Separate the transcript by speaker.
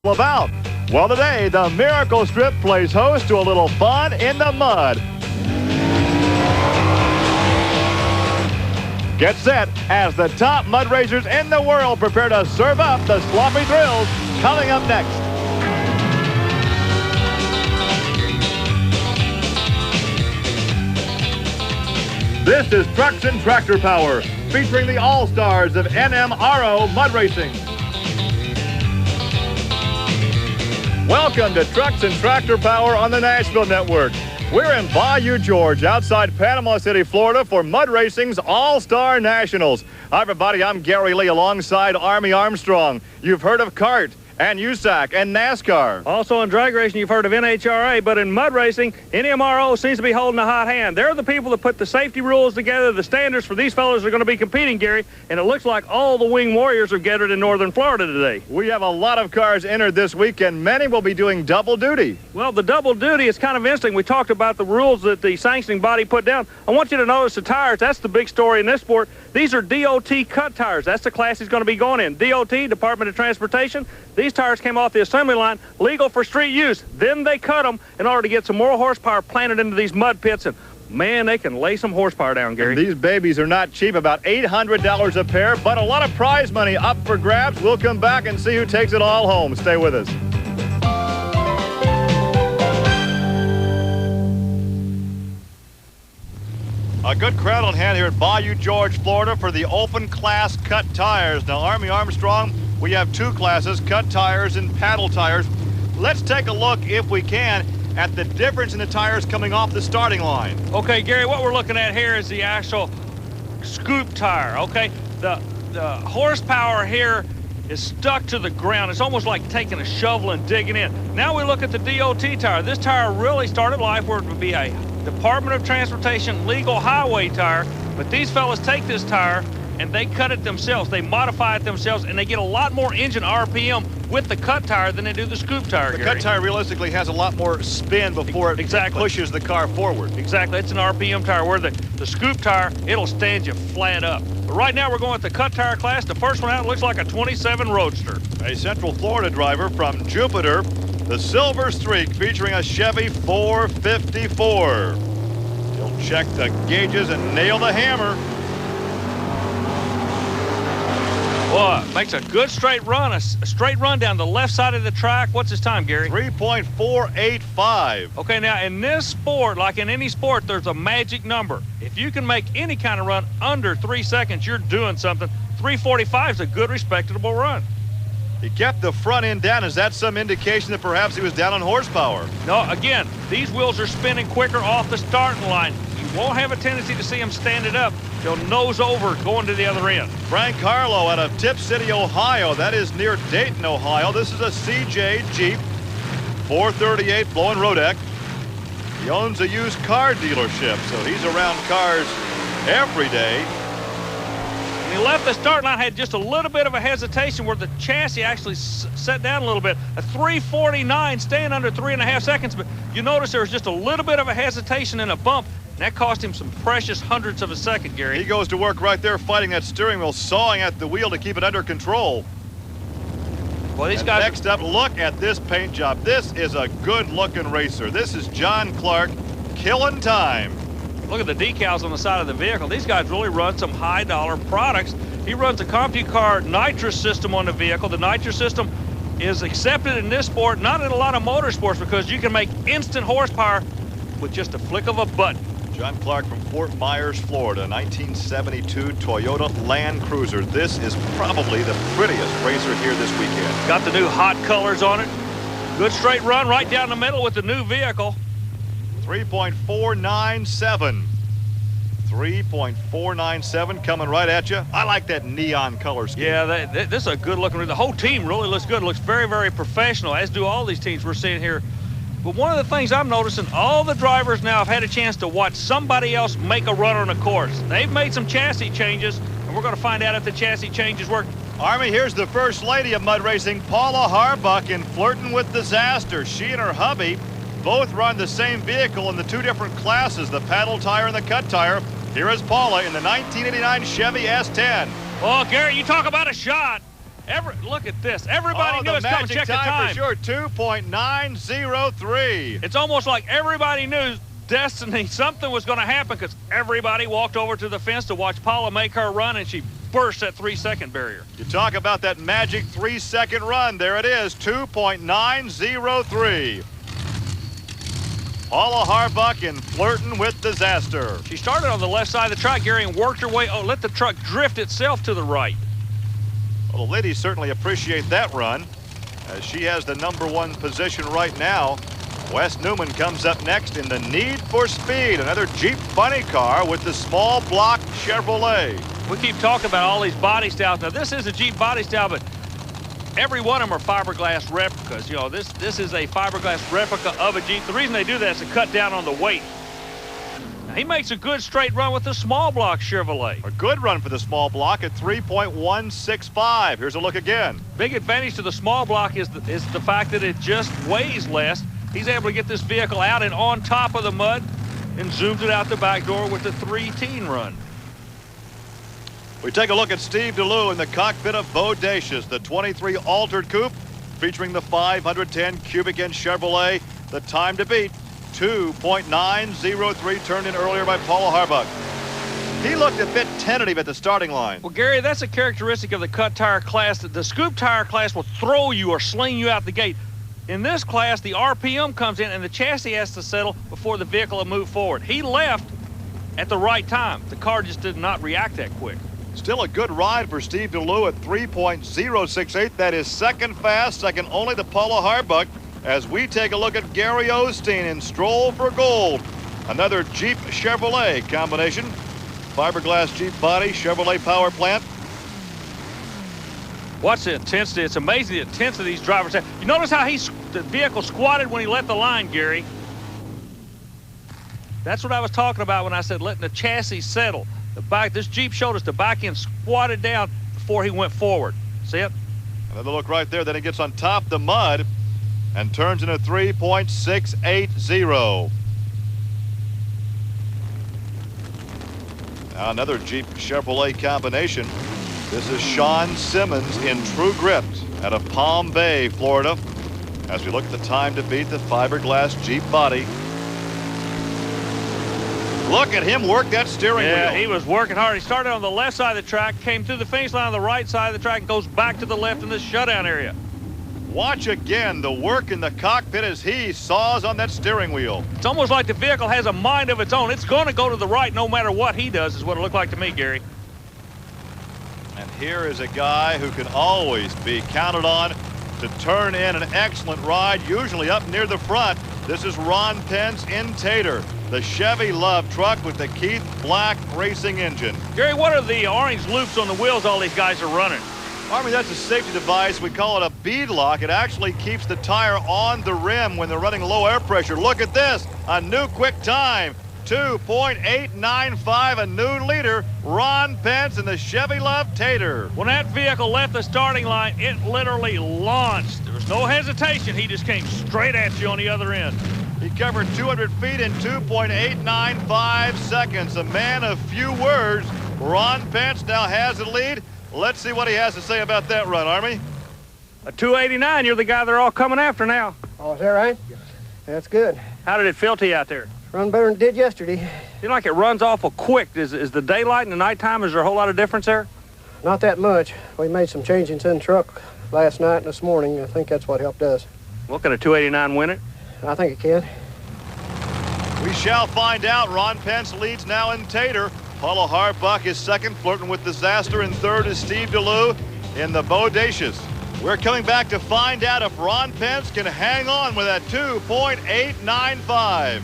Speaker 1: about? Well, today, the Miracle Strip plays host to a little fun in the mud. Get set as the top mud racers in the world prepare to serve up the sloppy thrills. Coming up next. This is Trucks and Tractor Power, featuring the all-stars of NMRO Mud Racing. Welcome to Trucks and Tractor Power on the Nashville Network. We're in Bayou George, outside Panama City, Florida, for Mud Racing's All-Star Nationals. Hi, everybody. I'm Gary Lee alongside Army Armstrong. You've heard of CART and USAC and NASCAR.
Speaker 2: Also in drag racing, you've heard of NHRA, but in mud racing, NMRO seems to be holding a hot hand. They're the people that put the safety rules together, the standards for these fellows are going to be competing, Gary, and it looks like all the wing warriors are gathered in northern Florida today.
Speaker 1: We have a lot of cars entered this week, and many will be doing double duty.
Speaker 2: Well, the double duty is kind of interesting. We talked about the rules that the sanctioning body put down. I want you to notice the tires. That's the big story in this sport. These are DOT cut tires. That's the class he's going to be going in. DOT, Department of Transportation. These tires came off the assembly line, legal for street use. Then they cut them in order to get some more horsepower planted into these mud pits. And, man, they can lay some horsepower down, Gary.
Speaker 1: And these babies are not cheap, about $800 a pair, but a lot of prize money up for grabs. We'll come back and see who takes it all home. Stay with us. A good crowd on hand here at Bayou George, Florida for the open class cut tires. Now, Army Armstrong, we have two classes, cut tires and paddle tires. Let's take a look, if we can, at the difference in the tires coming off the starting line.
Speaker 2: Okay, Gary, what we're looking at here is the actual scoop tire, okay? The horsepower here is stuck to the ground. It's almost like taking a shovel and digging in. Now we look at the DOT tire. This tire really started life where it would be a Department of Transportation legal highway tire, but these fellas take this tire and they cut it themselves. They modify it themselves, and they get a lot more engine RPM with the cut tire than they do the scoop tire,
Speaker 1: The cut tire realistically has a lot more spin before it pushes the car forward.
Speaker 2: Exactly. It's an RPM tire, where the scoop tire, it'll stand you flat up. But right now we're going with the cut tire class. The first one out looks like a 27 Roadster.
Speaker 1: A Central Florida driver from Jupiter, the Silver Streak, featuring a Chevy 454. He'll check the gauges and nail the hammer.
Speaker 2: Boy, makes a good straight run, a straight run down the left side of the track. What's his time, Gary?
Speaker 1: 3.485.
Speaker 2: Okay, now in this sport, like in any sport, there's a magic number. If you can make any kind of run under 3 seconds, you're doing something. 3:45 is a good, respectable run.
Speaker 1: He kept the front end down. Is that some indication that perhaps he was down on horsepower?
Speaker 2: No, again, these wheels are spinning quicker off the starting line. You won't have a tendency to see him standing up. He'll nose over going to the other end.
Speaker 1: Frank Harlow out of Tip City, Ohio. That is near Dayton, Ohio. This is a CJ Jeep 438 blowing Rodeck. He owns a used car dealership, so he's around cars every day.
Speaker 2: When he left the start line, had just a little bit of a hesitation where the chassis actually set down a little bit. A 3:49, staying under 3.5 seconds, but you notice there was just a little bit of a hesitation and a bump. That cost him some precious hundredths of a second, Gary.
Speaker 1: He goes to work right there fighting that steering wheel, sawing at the wheel to keep it under control.
Speaker 2: Well, these guys.
Speaker 1: Next up, look at this paint job. This is a good-looking racer. This is John Clark killing time.
Speaker 2: Look at the decals on the side of the vehicle. These guys really run some high-dollar products. He runs a CompuCar nitrous system on the vehicle. The nitrous system is accepted in this sport, not in a lot of motorsports, because you can make instant horsepower with just a flick of a button.
Speaker 1: John Clark from Fort Myers, Florida, 1972 Toyota Land Cruiser. This is probably the prettiest racer here this weekend.
Speaker 2: Got the new hot colors on it. Good straight run right down the middle with the new vehicle.
Speaker 1: 3.497. 3.497 coming right at you. I like that neon color scheme.
Speaker 2: Yeah, this is a good looking. The whole team really looks good. Looks very, very professional, as do all these teams we're seeing here. But one of the things I'm noticing, all the drivers now have had a chance to watch somebody else make a run on a course. They've made some chassis changes, and we're going to find out if the chassis changes work.
Speaker 1: Army, here's the first lady of mud racing, Paula Harbuck, in Flirting with Disaster. She and her hubby both run the same vehicle in the two different classes, the paddle tire and the cut tire. Here is Paula in the 1989 Chevy S10.
Speaker 2: Oh, Gary, you talk about a shot. Look at this. Everybody knew it's coming. Check the time.
Speaker 1: For sure, 2.903.
Speaker 2: It's almost like everybody knew destiny, something was going to happen, because everybody walked over to the fence to watch Paula make her run, and she burst that 3-second barrier.
Speaker 1: You talk about that magic 3-second run. There it is, 2.903. Paula Harbuck in flirting with disaster.
Speaker 2: She started on the left side of the track, Gary, and worked her way. Oh, let the truck drift itself to the right.
Speaker 1: Well, the ladies certainly appreciate that run, as she has the #1 position right now. Wes Newman comes up next in the Need for Speed, another Jeep funny car with the small block Chevrolet.
Speaker 2: We keep talking about all these body styles. Now, this is a Jeep body style, but every one of them are fiberglass replicas. You know, this is a fiberglass replica of a Jeep. The reason they do that is to cut down on the weight. Now, he makes a good straight run with the small block Chevrolet.
Speaker 1: A good run for the small block at 3.165. Here's a look again.
Speaker 2: Big advantage to the small block is the fact that it just weighs less. He's able to get this vehicle out and on top of the mud and zooms it out the back door with the 3-teen run.
Speaker 1: We take a look at Steve DeLue in the cockpit of Bodacious, the 23 altered coupe featuring the 510 cubic inch Chevrolet. The time to beat, 2.903, turned in earlier by Paula Harbuck. He looked a bit tentative at the starting line.
Speaker 2: Well, Gary, that's a characteristic of the cut tire class. The scoop tire class will throw you or sling you out the gate. In this class, the RPM comes in and the chassis has to settle before the vehicle will move forward. He left at the right time. The car just did not react that quick.
Speaker 1: Still a good ride for Steve DeLue at 3.068. That is second fast, second only to Paula Harbuck, as we take a look at Gary Osteen in Stroll for Gold. Another Jeep Chevrolet combination. Fiberglass Jeep body, Chevrolet power plant.
Speaker 2: Watch the intensity. It's amazing the intensity these drivers have. You notice how the vehicle squatted when he let the line, Gary? That's what I was talking about when I said letting the chassis settle. This Jeep showed us the back end squatted down before he went forward. See it?
Speaker 1: Another look right there. Then he gets on top of the mud and turns into 3.680. Now another Jeep Chevrolet combination. This is Sean Simmons in True Grit out of Palm Bay, Florida, as we look at the time to beat the fiberglass Jeep body. Look at him work that steering wheel.
Speaker 2: Yeah, he was working hard. He started on the left side of the track, came through the finish line on the right side of the track, and goes back to the left in the shutdown area.
Speaker 1: Watch again the work in the cockpit as he saws on that steering wheel.
Speaker 2: It's almost like the vehicle has a mind of its own. It's going to go to the right no matter what he does, is what it looked like to me, Gary.
Speaker 1: And here is a guy who can always be counted on to turn in an excellent ride, usually up near the front. This is Ron Pence in Tater, the Chevy Love truck with the Keith Black racing engine.
Speaker 2: Gary, what are the orange loops on the wheels all these guys are running?
Speaker 1: Army, that's a safety device. We call it a bead lock. It actually keeps the tire on the rim when they're running low air pressure. Look at this, a new quick time. 2.895, a new leader, Ron Pence in the Chevy Love Tater.
Speaker 2: When that vehicle left the starting line, it literally launched. There was no hesitation. He just came straight at you on the other end.
Speaker 1: He covered 200 feet in 2.895 seconds. A man of few words. Ron Pence now has the lead. Let's see what he has to say about that run, Army.
Speaker 2: A 289, you're the guy they're all coming after now.
Speaker 3: Oh, is that right? That's good.
Speaker 2: How did it feel to you out there?
Speaker 3: Run better than it did yesterday.
Speaker 2: Seems like it runs awful quick. Is the daylight and the nighttime, is there a whole lot of difference there?
Speaker 3: Not that much. We made some changes in the truck last night and this morning. I think that's what helped us.
Speaker 2: Well, can a 289 win it?
Speaker 3: I think it can.
Speaker 1: We shall find out. Ron Pence leads now in Tater. Paula Harbuck is second, flirting with disaster, and third is Steve DeLue in the Bodacious. We're coming back to find out if Ron Pence can hang on with that 2.895.